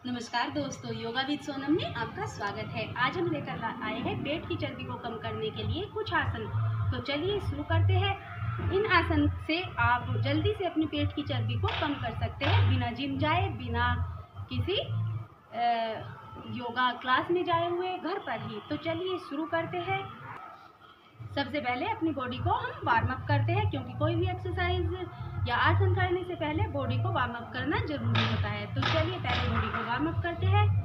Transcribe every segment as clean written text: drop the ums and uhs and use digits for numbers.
नमस्कार दोस्तों, yoga with Sonam में आपका स्वागत है। आज हम लेकर आए हैं पेट की चर्बी को कम करने के लिए कुछ आसन। तो चलिए शुरू करते हैं। इन आसन से आप जल्दी से अपनी पेट की चर्बी को कम कर सकते हैं, बिना जिम जाए, बिना किसी योगा क्लास में जाए हुए, घर पर ही। तो चलिए शुरू करते हैं। सबसे पहले अपनी बॉडी को हम वार्म अप करते हैं, क्योंकि कोई भी एक्सरसाइज या आसन करने से पहले बॉडी को वार्म अप करना जरूरी होता है। तो चलिए पहले बॉडी को वार्म अप करते हैं।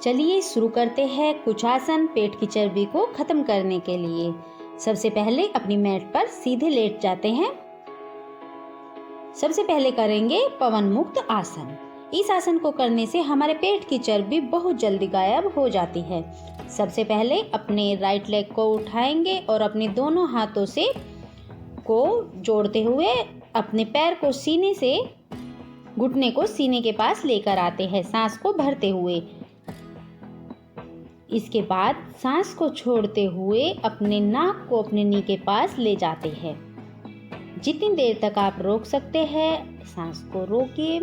चलिए शुरू करते हैं कुछ आसन पेट की चर्बी को खत्म करने के लिए। सबसे पहले अपनी मैट पर सीधे लेट जाते हैं। सबसे पहले करेंगे पवन मुक्त आसन। इस आसन को करने से हमारे पेट की चर्बी बहुत जल्दी गायब हो जाती है। सबसे पहले अपने राइट लेग को उठाएंगे और अपने दोनों हाथों से को जोड़ते हुए अपने पैर को सीने से घुटने को सीने के पास लेकर आते हैं, सांस को भरते हुए। इसके बाद सांस को छोड़ते हुए अपने नाक को अपने नी के पास ले जाते हैं। जितनी देर तक आप रोक सकते हैं सांस को रोकिए।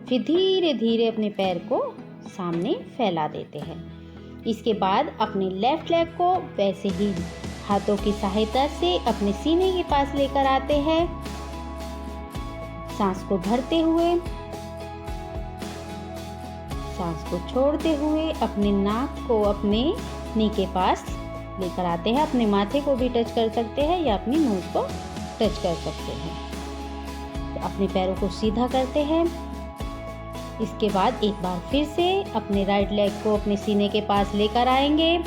फिर धीरे धीरे अपने पैर को सामने फैला देते हैं। इसके बाद अपने लेफ्ट लेग को वैसे ही हाथों की सहायता से अपने सीने के पास लेकर आते हैं, सांस को भरते हुए। सांस को छोड़ते हुए अपने नाक को अपने नी के पास लेकर आते हैं। अपने माथे को भी टच कर सकते हैं या अपनी नोज को टच कर सकते हैं। तो अपने पैरों को सीधा करते हैं। इसके बाद एक बार फिर से अपने राइट लेग को अपने सीने के पास लेकर आएंगे।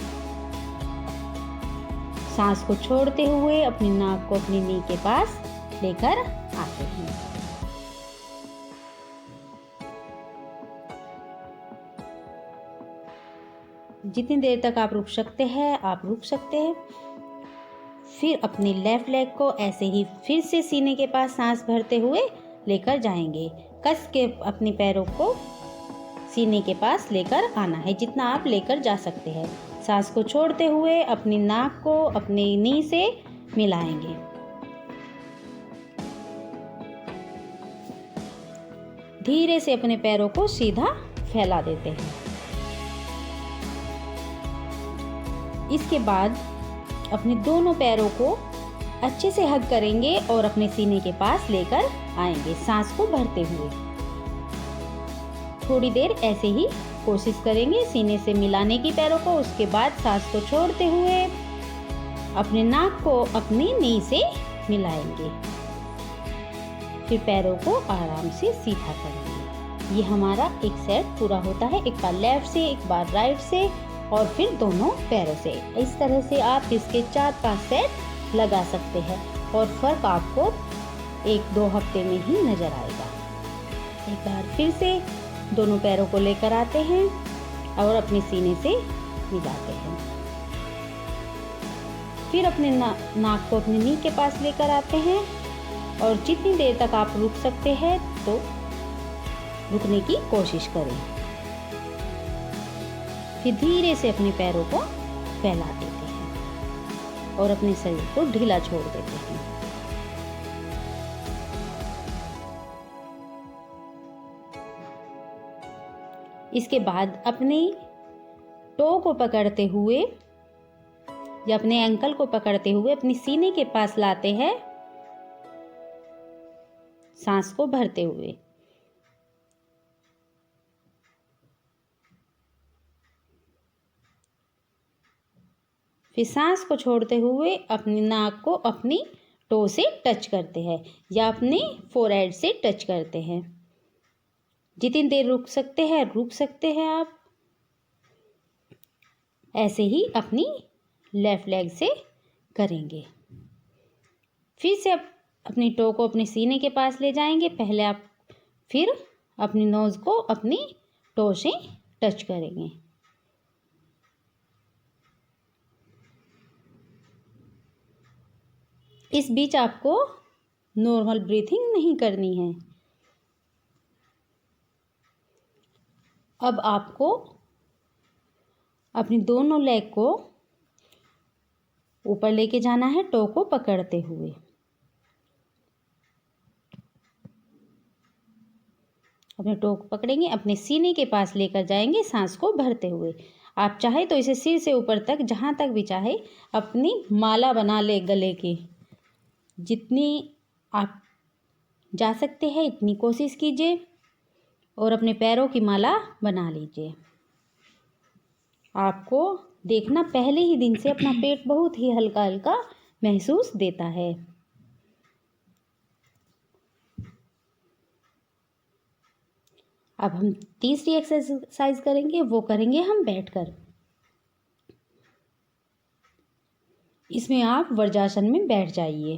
सांस को छोड़ते हुए अपनी नाक को अपनी नी के पास लेकर आते हैं। जितनी देर तक आप रुक सकते हैं आप रुक सकते हैं। फिर अपनी लेफ्ट लेग को ऐसे ही फिर से सीने के पास सांस भरते हुए लेकर जाएंगे। कस के अपने पैरों को सीने के पास लेकर आना है, जितना आप लेकर जा सकते हैं। सांस को छोड़ते हुए अपनी नाक को अपनी नी से मिलाएंगे। धीरे से अपने पैरों को सीधा फैला देते हैं। इसके बाद अपने दोनों पैरों को अच्छे से हग करेंगे और अपने सीने के पास लेकर आएंगे, सांस को भरते हुए। थोड़ी देर ऐसे ही कोशिश करेंगे सीने से मिलाने की पैरों को। उसके बाद सांस को छोड़ते हुए अपने नाक को अपनी नी से मिलाएंगे। फिर पैरों को आराम से सीधा करेंगे। ये हमारा एक सेट पूरा होता है, एक बार लेफ्ट से, एक बार राइट से और फिर दोनों पैरों से। इस तरह से आप इसके 4-5 सेट लगा सकते हैं और फर्क आपको 1-2 हफ्ते में ही नजर आएगा। एक बार फिर से दोनों पैरों को लेकर आते हैं और अपने सीने से मिलाते हैं। फिर अपने नाक को अपनी नी के पास लेकर आते हैं और जितनी देर तक आप रुक सकते हैं तो रुकने की कोशिश करें। फिर धीरे से अपने पैरों को फैला देते हैं और अपने शरीर को ढीला छोड़ देते हैं। इसके बाद अपनी टो को पकड़ते हुए या अपने एंकल को पकड़ते हुए अपनी सीने के पास लाते हैं, सांस को भरते हुए। फिर सांस को छोड़ते हुए अपनी नाक को अपनी टो से टच करते हैं या अपने फोरहेड से टच करते हैं। जितनी देर रुक सकते हैं आप। ऐसे ही अपनी लेफ्ट लेग से करेंगे। फिर से अपनी टो को अपने सीने के पास ले जाएंगे। पहले आप फिर अपनी नोज को अपनी टो से टच करेंगे। इस बीच आपको नॉर्मल ब्रीथिंग नहीं करनी है। अब आपको अपनी दोनों लेग को ऊपर लेके जाना है, टो को पकड़ते हुए। अपने टो को पकड़ेंगे, अपने सीने के पास लेकर जाएंगे सांस को भरते हुए। आप चाहे तो इसे सिर से ऊपर तक, जहाँ तक भी चाहे, अपनी माला बना ले गले की। जितनी आप जा सकते हैं इतनी कोशिश कीजिए और अपने पैरों की माला बना लीजिए। आपको देखना पहले ही दिन से अपना पेट बहुत ही हल्का हल्का महसूस देता है। अब हम तीसरी एक्सरसाइज करेंगे, वो करेंगे हम बैठकर। इसमें आप वज्रासन में बैठ जाइए।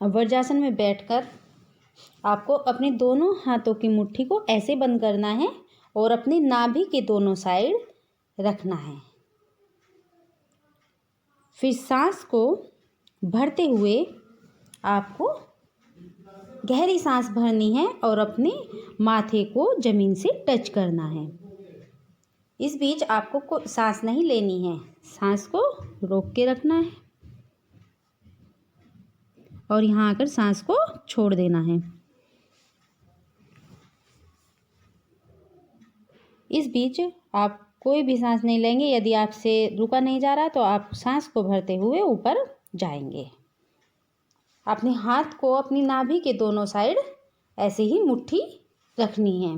अब वज्रासन में बैठकर आपको अपने दोनों हाथों की मुट्ठी को ऐसे बंद करना है और अपनी नाभि के दोनों साइड रखना है। फिर सांस को भरते हुए आपको गहरी सांस भरनी है और अपने माथे को ज़मीन से टच करना है। इस बीच आपको सांस नहीं लेनी है, सांस को रोक के रखना है और यहाँ आकर सांस को छोड़ देना है। इस बीच आप कोई भी सांस नहीं लेंगे। यदि आपसे रुका नहीं जा रहा तो आप सांस को भरते हुए ऊपर जाएंगे। अपने हाथ को अपनी नाभि के दोनों साइड ऐसे ही मुट्ठी रखनी है।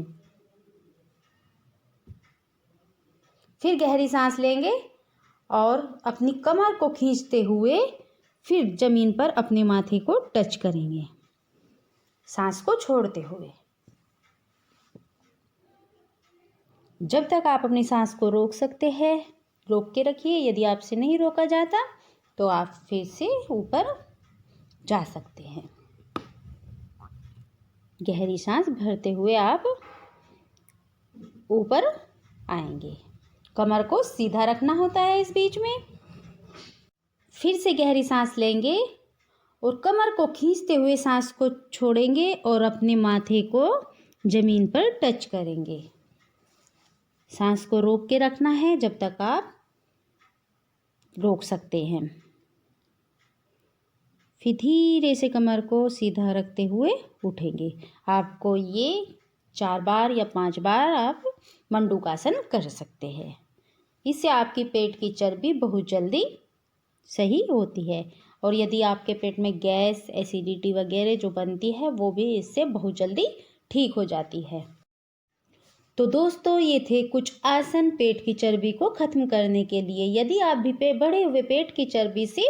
फिर गहरी सांस लेंगे और अपनी कमर को खींचते हुए फिर ज़मीन पर अपने माथे को टच करेंगे, सांस को छोड़ते हुए। जब तक आप अपनी सांस को रोक सकते हैं रोक के रखिए। यदि आपसे नहीं रोका जाता तो आप फिर से ऊपर जा सकते हैं। गहरी सांस भरते हुए आप ऊपर आएंगे। कमर को सीधा रखना होता है इस बीच में। फिर से गहरी सांस लेंगे और कमर को खींचते हुए सांस को छोड़ेंगे और अपने माथे को ज़मीन पर टच करेंगे। सांस को रोक के रखना है जब तक आप रोक सकते हैं। फिर धीरे से कमर को सीधा रखते हुए उठेंगे। आपको ये 4 बार या 5 बार आप मंडूकासन कर सकते हैं। इससे आपकी पेट की चर्बी बहुत जल्दी सही होती है और यदि आपके पेट में गैस, एसिडिटी वगैरह जो बनती है वो भी इससे बहुत जल्दी ठीक हो जाती है। तो दोस्तों ये थे कुछ आसन पेट की चर्बी को ख़त्म करने के लिए। यदि आप भी बढ़े हुए पेट की चर्बी से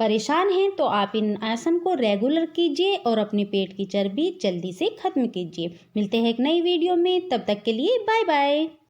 परेशान हैं तो आप इन आसन को रेगुलर कीजिए और अपने पेट की चर्बी जल्दी से ख़त्म कीजिए। मिलते हैं एक नई वीडियो में, तब तक के लिए बाय बाय।